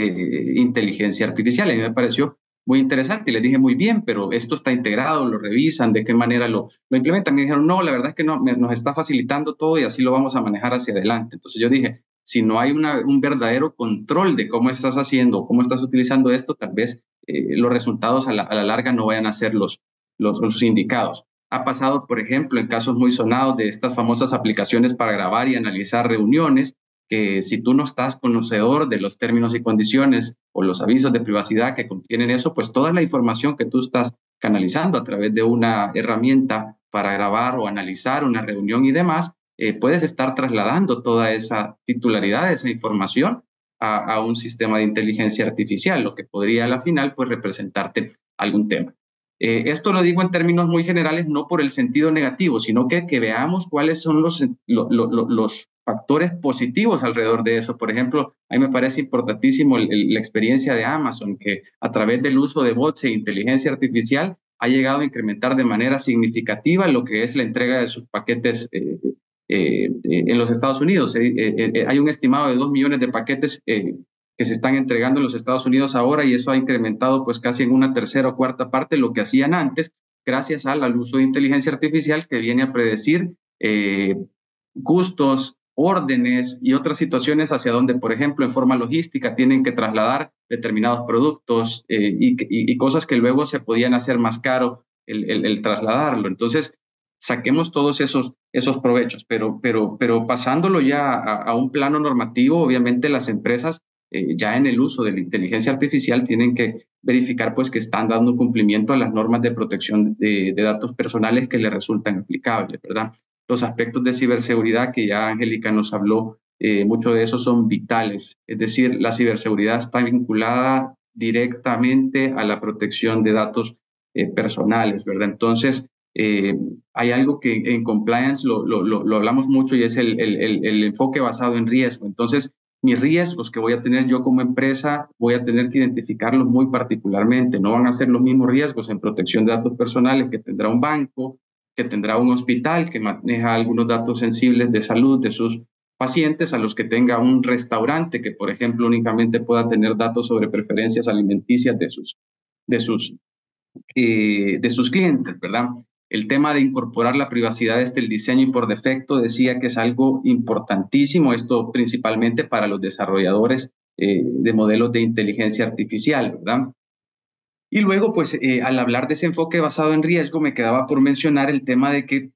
inteligencia artificial. Y a mí me pareció muy interesante y les dije, muy bien, pero esto está integrado, lo revisan, de qué manera lo implementan. Me dijeron, no, la verdad es que no, nos está facilitando todo y así lo vamos a manejar hacia adelante. Entonces yo dije, si no hay un verdadero control de cómo estás haciendo, cómo estás utilizando esto, tal vez los resultados a la larga no vayan a ser los indicados. Ha pasado, por ejemplo, en casos muy sonados de estas famosas aplicaciones para grabar y analizar reuniones, que si tú no estás conocedor de los términos y condiciones o los avisos de privacidad que contienen eso, pues toda la información que tú estás canalizando a través de una herramienta para grabar o analizar una reunión y demás, puedes estar trasladando toda esa titularidad, esa información a un sistema de inteligencia artificial, lo que podría a la final pues representarte algún tema. Esto lo digo en términos muy generales, no por el sentido negativo, sino que veamos cuáles son los factores positivos alrededor de eso. Por ejemplo, a mí me parece importantísimo la experiencia de Amazon, que a través del uso de bots e inteligencia artificial ha llegado a incrementar de manera significativa lo que es la entrega de sus paquetes en los Estados Unidos. Hay un estimado de 2 millones de paquetes que se están entregando en los Estados Unidos ahora y eso ha incrementado pues casi en una tercera o cuarta parte lo que hacían antes, gracias al uso de inteligencia artificial que viene a predecir gustos, órdenes y otras situaciones hacia donde, por ejemplo, en forma logística tienen que trasladar determinados productos y cosas que luego se podían hacer más caro el trasladarlo. Entonces, saquemos todos esos provechos, pero pasándolo ya a un plano normativo, obviamente las empresas ya en el uso de la inteligencia artificial tienen que verificar pues que están dando cumplimiento a las normas de protección de datos personales que les resultan aplicables, ¿verdad? Los aspectos de ciberseguridad que ya Angélica nos habló, mucho de eso son vitales. Es decir, la ciberseguridad está vinculada directamente a la protección de datos personales, ¿verdad? Entonces, hay algo que en compliance lo hablamos mucho y es el enfoque basado en riesgo. Entonces, mis riesgos que voy a tener yo como empresa, voy a tener que identificarlos muy particularmente. No van a ser los mismos riesgos en protección de datos personales que tendrá un banco, que tendrá un hospital que maneja algunos datos sensibles de salud de sus pacientes, a los que tenga un restaurante que, por ejemplo, únicamente pueda tener datos sobre preferencias alimenticias de sus clientes, ¿verdad? El tema de incorporar la privacidad desde el diseño y por defecto decía que es algo importantísimo, esto principalmente para los desarrolladores de modelos de inteligencia artificial, ¿verdad? Y luego, pues, al hablar de ese enfoque basado en riesgo, me quedaba por mencionar el tema de que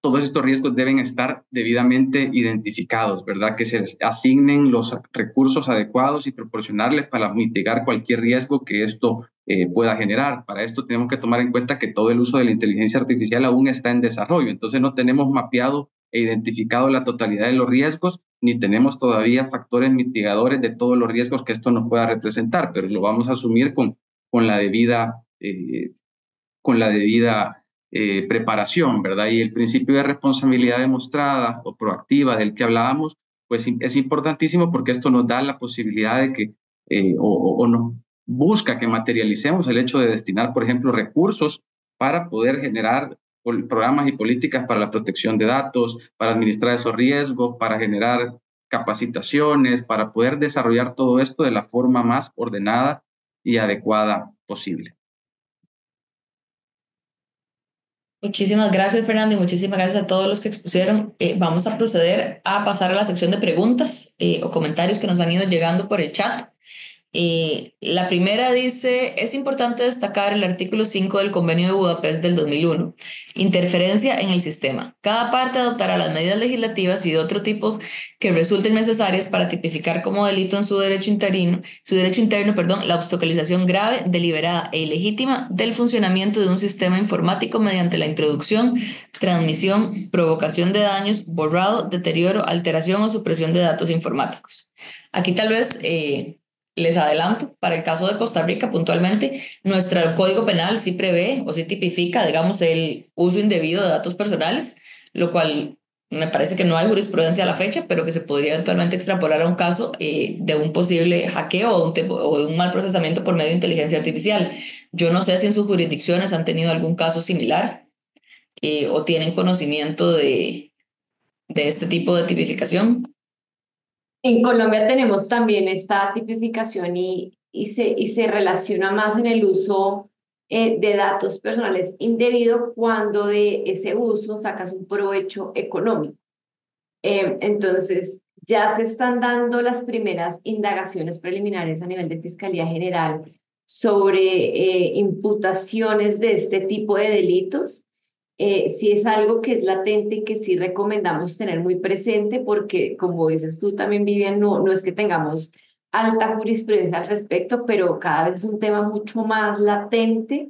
todos estos riesgos deben estar debidamente identificados, ¿verdad? Que se les asignen los recursos adecuados y proporcionarles para mitigar cualquier riesgo que esto pueda generar. Para esto tenemos que tomar en cuenta que todo el uso de la inteligencia artificial aún está en desarrollo, entonces no tenemos mapeado e identificado la totalidad de los riesgos, ni tenemos todavía factores mitigadores de todos los riesgos que esto nos pueda representar, pero lo vamos a asumir con la debida preparación, ¿verdad? Y el principio de responsabilidad demostrada o proactiva del que hablábamos, pues es importantísimo porque esto nos da la posibilidad de que, o nos busca que materialicemos el hecho de destinar, por ejemplo, recursos para poder generar programas y políticas para la protección de datos, para administrar esos riesgos, para generar capacitaciones, para poder desarrollar todo esto de la forma más ordenada y adecuada posible. Muchísimas gracias, Fernando, y muchísimas gracias a todos los que expusieron. Vamos a proceder a pasar a la sección de preguntas o comentarios que nos han ido llegando por el chat. La primera dice, es importante destacar el artículo 5 del Convenio de Budapest del 2001, interferencia en el sistema. Cada parte adoptará las medidas legislativas y de otro tipo que resulten necesarias para tipificar como delito en su derecho interno, la obstaculización grave, deliberada e ilegítima del funcionamiento de un sistema informático mediante la introducción, transmisión, provocación de daños, borrado, deterioro, alteración o supresión de datos informáticos. Aquí tal vez... les adelanto, para el caso de Costa Rica puntualmente, nuestro Código Penal sí prevé o sí tipifica, digamos, el uso indebido de datos personales, lo cual me parece que no hay jurisprudencia a la fecha, pero que se podría eventualmente extrapolar a un caso de un posible hackeo o de un mal procesamiento por medio de inteligencia artificial. Yo no sé si en sus jurisdicciones han tenido algún caso similar o tienen conocimiento de este tipo de tipificación. En Colombia tenemos también esta tipificación y se relaciona más en el uso de datos personales indebido cuando de ese uso sacas un provecho económico. Entonces, ya se están dando las primeras indagaciones preliminares a nivel de Fiscalía General sobre imputaciones de este tipo de delitos. Sí es algo que es latente y que sí recomendamos tener muy presente porque, como dices tú también, Vivian, no es que tengamos alta jurisprudencia al respecto, pero cada vez es un tema mucho más latente,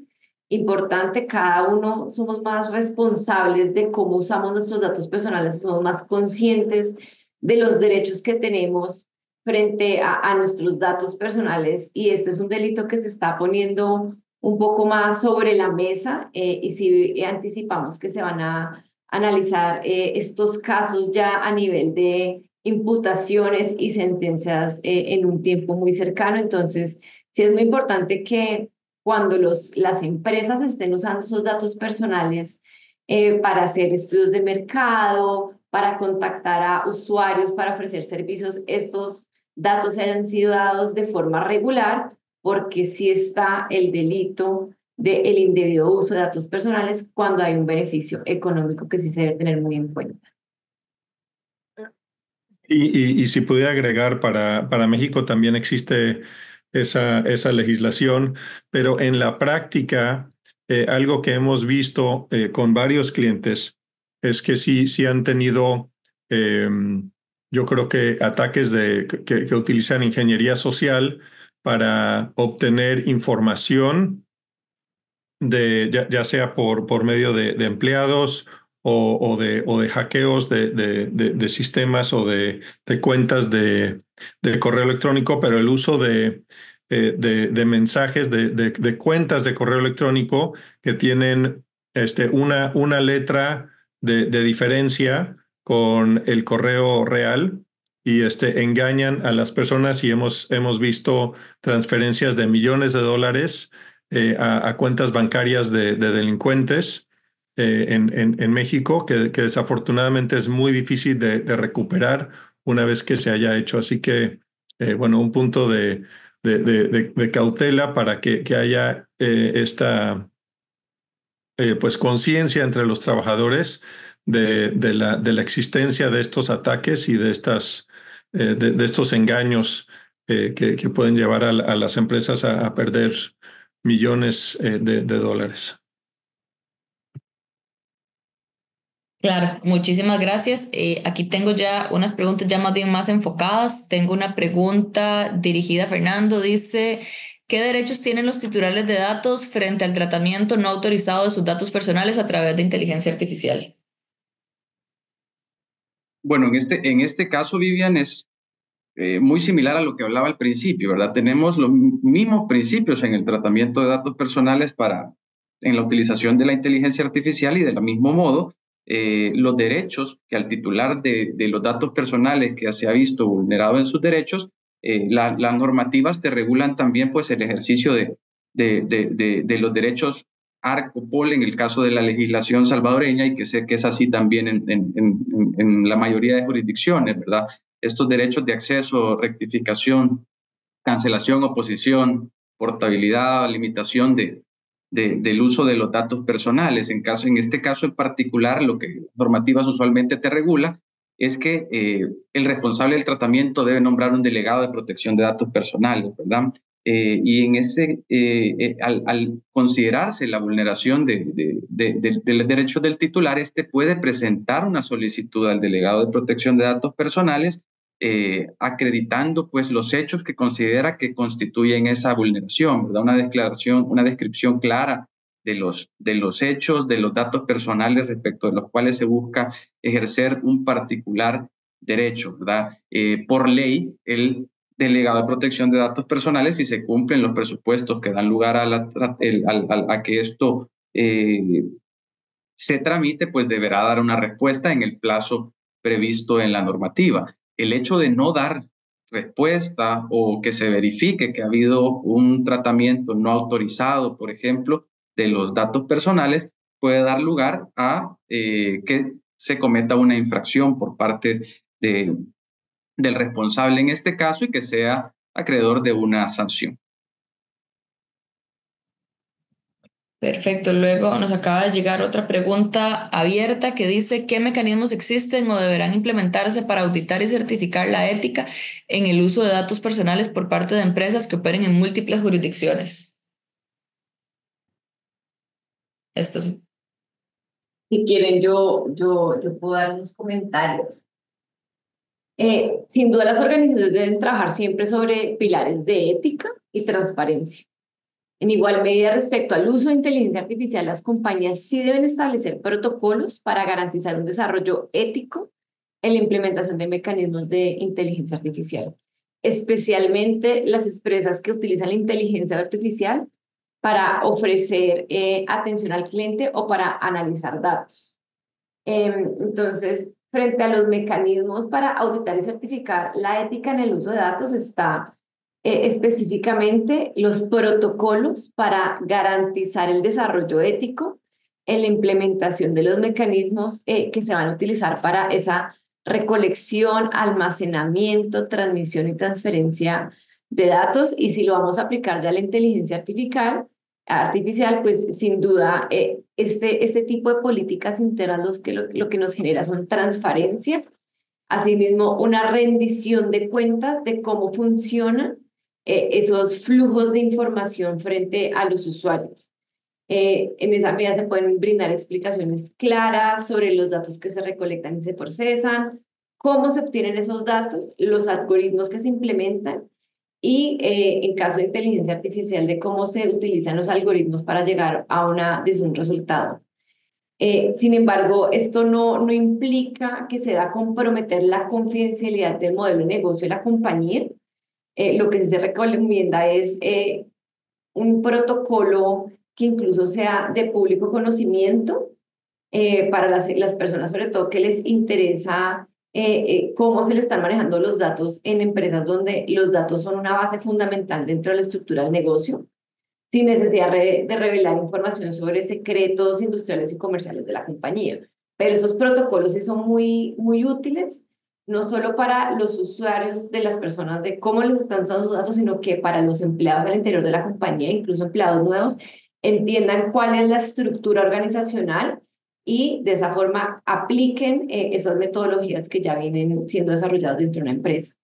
importante. Cada uno somos más responsables de cómo usamos nuestros datos personales, somos más conscientes de los derechos que tenemos frente a nuestros datos personales, y este es un delito que se está poniendo un poco más sobre la mesa, y si anticipamos que se van a analizar estos casos ya a nivel de imputaciones y sentencias en un tiempo muy cercano. Entonces, sí es muy importante que cuando las empresas estén usando esos datos personales para hacer estudios de mercado, para contactar a usuarios, para ofrecer servicios, estos datos hayan sido dados de forma regular, porque sí está el delito del indebido uso de datos personales cuando hay un beneficio económico que sí se debe tener muy en cuenta. Y si pudiera agregar, para México también existe esa legislación, pero en la práctica, algo que hemos visto con varios clientes es que sí han tenido, yo creo que ataques que utilizan ingeniería social para obtener información ya sea por medio de empleados o de hackeos de sistemas o de cuentas de correo electrónico, pero el uso de de mensajes, de cuentas de correo electrónico que tienen una letra de diferencia con el correo real y engañan a las personas y hemos visto transferencias de millones de dólares a cuentas bancarias de delincuentes en México que desafortunadamente es muy difícil de recuperar una vez que se haya hecho. Así que, bueno, un punto de cautela para que haya esta pues conciencia entre los trabajadores de la existencia de estos ataques y de estos engaños que pueden llevar a las empresas a perder millones de dólares. Claro, muchísimas gracias. Aquí tengo ya unas preguntas ya más bien más enfocadas. Tengo una pregunta dirigida a Fernando. Dice, ¿qué derechos tienen los titulares de datos frente al tratamiento no autorizado de sus datos personales a través de inteligencia artificial? Bueno, en este caso, Vivian, es muy similar a lo que hablaba al principio, ¿verdad? Tenemos los mismos principios en el tratamiento de datos personales en la utilización de la inteligencia artificial y del mismo modo, los derechos que al titular de los datos personales que se ha visto vulnerado en sus derechos, las normativas te regulan también pues el ejercicio de los derechos ARCOPOL en el caso de la legislación salvadoreña y que sé que es así también en la mayoría de jurisdicciones, ¿verdad? Estos derechos de acceso, rectificación, cancelación, oposición, portabilidad, limitación del uso de los datos personales. En este caso en particular, lo que normativas usualmente te regula es que el responsable del tratamiento debe nombrar un delegado de protección de datos personales, ¿verdad? Y al considerarse la vulneración de los derechos del titular, puede presentar una solicitud al delegado de protección de datos personales acreditando pues los hechos que considera que constituyen esa vulneración, ¿verdad? Una descripción clara de los hechos, de los datos personales respecto de los cuales se busca ejercer un particular derecho, ¿verdad? Por ley, el delegado de protección de datos personales, si se cumplen los presupuestos que dan lugar a que esto se tramite, pues deberá dar una respuesta en el plazo previsto en la normativa. El hecho de no dar respuesta o que se verifique que ha habido un tratamiento no autorizado, por ejemplo, de los datos personales, puede dar lugar a que se cometa una infracción por parte del responsable en este caso y que sea acreedor de una sanción. Perfecto. Luego nos acaba de llegar otra pregunta abierta que dice, ¿qué mecanismos existen o deberán implementarse para auditar y certificar la ética en el uso de datos personales por parte de empresas que operen en múltiples jurisdicciones? Esto es... Si quieren, yo puedo dar unos comentarios. Sin duda, las organizaciones deben trabajar siempre sobre pilares de ética y transparencia. En igual medida, respecto al uso de inteligencia artificial, las compañías sí deben establecer protocolos para garantizar un desarrollo ético en la implementación de mecanismos de inteligencia artificial, especialmente las empresas que utilizan la inteligencia artificial para ofrecer atención al cliente o para analizar datos. Entonces, frente a los mecanismos para auditar y certificar la ética en el uso de datos está específicamente los protocolos para garantizar el desarrollo ético en la implementación de los mecanismos que se van a utilizar para esa recolección, almacenamiento, transmisión y transferencia de datos. Y si lo vamos a aplicar ya a la inteligencia artificial, pues sin duda este tipo de políticas internas lo que nos genera son transparencia, asimismo una rendición de cuentas de cómo funcionan esos flujos de información frente a los usuarios. En esa medida se pueden brindar explicaciones claras sobre los datos que se recolectan y se procesan, cómo se obtienen esos datos, los algoritmos que se implementan y en caso de inteligencia artificial de cómo se utilizan los algoritmos para llegar a un resultado. Sin embargo, esto no implica que se da a comprometer la confidencialidad del modelo de negocio de la compañía, Lo que sí se recomienda es un protocolo que incluso sea de público conocimiento para las personas, sobre todo que les interesa cómo se le están manejando los datos en empresas donde los datos son una base fundamental dentro de la estructura del negocio, sin necesidad de revelar información sobre secretos industriales y comerciales de la compañía. Pero esos protocolos sí son muy, muy útiles, no solo para los usuarios de las personas de cómo les están usando sus datos, sino que para los empleados al interior de la compañía, incluso empleados nuevos, entiendan cuál es la estructura organizacional y de esa forma apliquen esas metodologías que ya vienen siendo desarrolladas dentro de una empresa.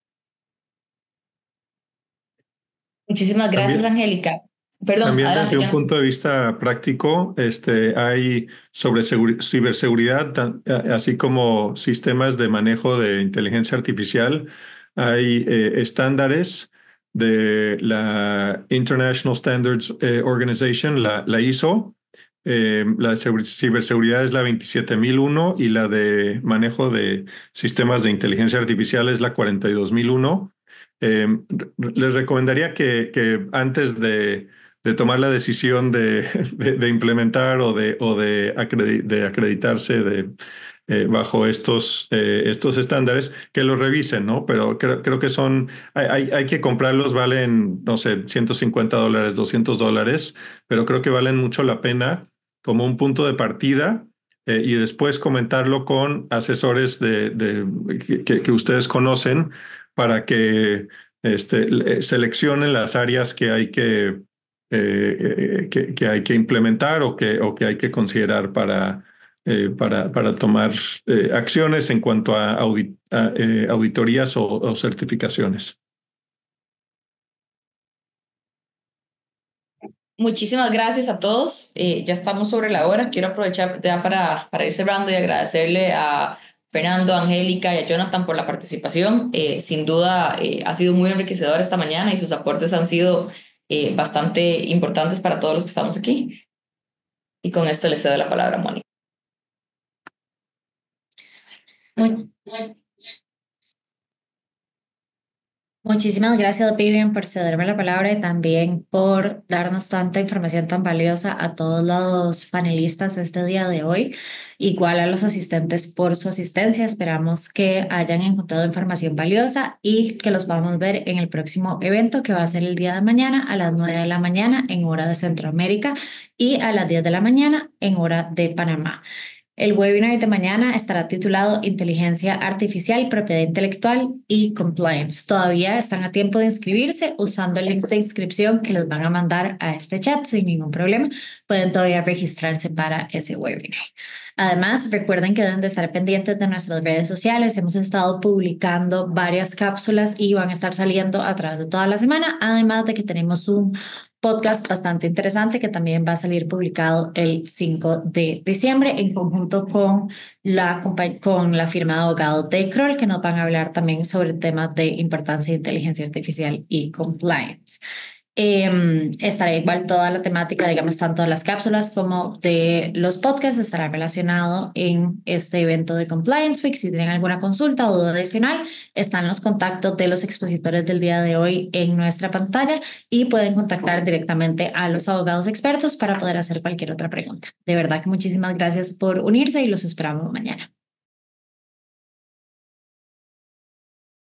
Muchísimas gracias, También, Angélica. Perdón, también adelante, desde un Jonathan. punto de vista práctico, hay sobre ciberseguridad, así como sistemas de manejo de inteligencia artificial, hay estándares de la International Standards Organization, la ISO. La ciberseguridad es la 27001 y la de manejo de sistemas de inteligencia artificial es la 42001. Les recomendaría que antes de tomar la decisión de implementar de acreditarse bajo estos estándares, que los revisen, ¿no? Pero creo que hay que comprarlos, valen, no sé, $150, $200, pero creo que valen mucho la pena como un punto de partida. Y después comentarlo con asesores que ustedes conocen para que seleccionen las áreas que hay que implementar o que hay que considerar para tomar acciones en cuanto a auditorías o certificaciones. Muchísimas gracias a todos. Ya estamos sobre la hora. Quiero aprovechar ya para ir cerrando y agradecerle a Fernando, a Angélica y a Jonathan por la participación. Sin duda ha sido muy enriquecedor esta mañana y sus aportes han sido bastante importantes para todos los que estamos aquí. Y con esto les cedo la palabra a Mónica. Muchísimas gracias, Vivian, por cederme la palabra y también por darnos tanta información tan valiosa a todos los panelistas este día de hoy, igual a los asistentes por su asistencia. Esperamos que hayan encontrado información valiosa y que los podamos ver en el próximo evento que va a ser el día de mañana a las 9 de la mañana en hora de Centroamérica y a las 10 de la mañana en hora de Panamá. El webinar de mañana estará titulado Inteligencia Artificial, Propiedad Intelectual y Compliance. Todavía están a tiempo de inscribirse usando el link de inscripción que les van a mandar a este chat sin ningún problema. Pueden todavía registrarse para ese webinar. Además, recuerden que deben de estar pendientes de nuestras redes sociales. Hemos estado publicando varias cápsulas y van a estar saliendo a través de toda la semana. Además de que tenemos un podcast bastante interesante que también va a salir publicado el 5 de diciembre en conjunto con la firma de abogados de Kroll, que nos van a hablar también sobre temas de importancia de inteligencia artificial y compliance. Estará igual toda la temática, digamos, tanto de las cápsulas como de los podcasts estará relacionado en este evento de Compliance Week. Si tienen alguna consulta o duda adicional, están los contactos de los expositores del día de hoy en nuestra pantalla y pueden contactar directamente a los abogados expertos para poder hacer cualquier otra pregunta. De verdad que muchísimas gracias por unirse y los esperamos mañana.